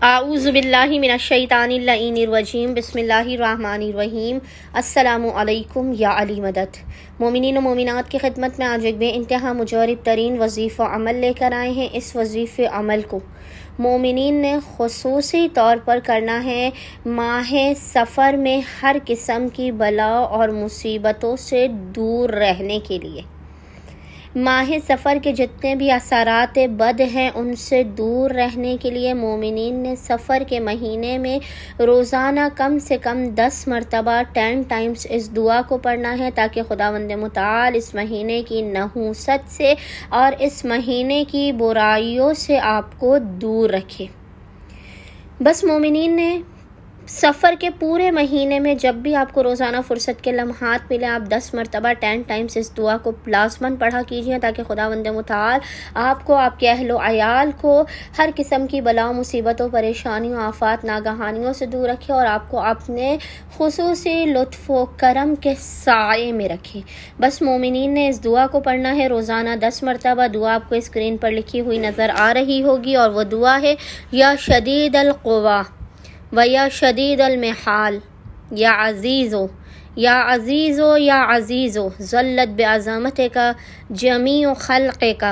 اعوذ باللہ من الشیطان اللعین الرجیم بسم اللہ الرحمن الرحیم۔ السلام علیکم یا علی مدد۔ مومنین و مومنات کی خدمت میں آج ایک بے انتہا مجرب ترین وظیفہ عمل لے کر آئے ہیں۔ اس وظیفے عمل کو مومنین نے خصوصی طور پر کرنا ہے ماہ سفر میں ہر قسم کی بلا اور مصیبتوں سے دور رہنے کے لیے۔ ماہ سفر کے جتنے بھی اثرات بد ہیں ان سے دور رہنے کے لیے مومنین نے سفر کے مہینے میں روزانہ کم سے کم 10 مرتبہ 10 ٹائمز اس دعا کو پڑھنا ہے تاکہ خداوند متعال اس مہینے کی نحوست سے اور اس مہینے کی برائیوں سے آپ کو دور رکھے۔ بس مومنین نے سفر کے پورے مہینے میں جب بھی آپ کو روزانہ فرصت کے لمحات ملے آپ 10 مرتبہ 10 ٹائمز اس دعا کو لازماً پڑھا کیجیے تاکہ خداوند متعال آپ کو، آپ کے اہل و عیال کو ہر قسم کی بلاؤں، مصیبتوں، پریشانیوں، آفات، ناگہانیوں سے دور رکھے اور آپ کو اپنے خصوصی لطف و کرم کے سائے میں رکھے۔ بس مومنین نے اس دعا کو پڑھنا ہے روزانہ 10 مرتبہ۔ دعا آپ کو اسکرین پر لکھی ہوئی نظر آ رہی ہوگی اور وہ دعا ہے یا شدید القوا وَيَا شدید المحال یا عزیزو یا عزیزو یا عزیزو ظلت بعظمتک جمیع خلقک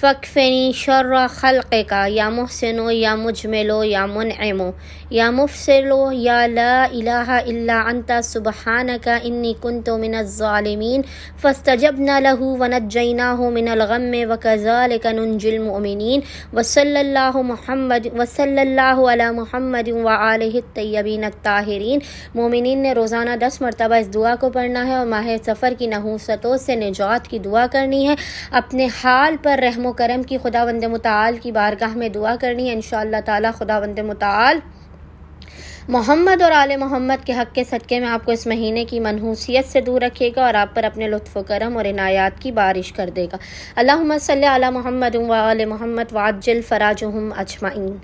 فاکفنی شر خلقک یا محسنو یا مجملو یا منعمو یا مفصلو یا لا الہ الا انت سبحانک انی کنت من الظالمین فاستجبنا له ونجیناہ من الغم وکذالک ننجی المؤمنین وصلی اللہ علی محمد وآلہ الطیبین الطاہرین۔ مومنین نے روزانہ 10 مرتبہ اس دعا کو پڑھنا ہے اور ماہ سفر کی نحوستوں سے نجات کی دعا کرنی ہے۔ اپنے حال پر رحم و کرم کی خداوند متعال کی بارگاہ میں دعا کرنی ہے۔ انشاءاللہ تعالی خداوند متعال محمد اور آل محمد کے حق کے صدقے میں آپ کو اس مہینے کی منحوسیت سے دور رکھے گا اور آپ پر اپنے لطف و کرم اور عنایات کی بارش کر دے گا۔ اللہم صلی علی محمد و آل محمد وعجل فراجہم اجمعین۔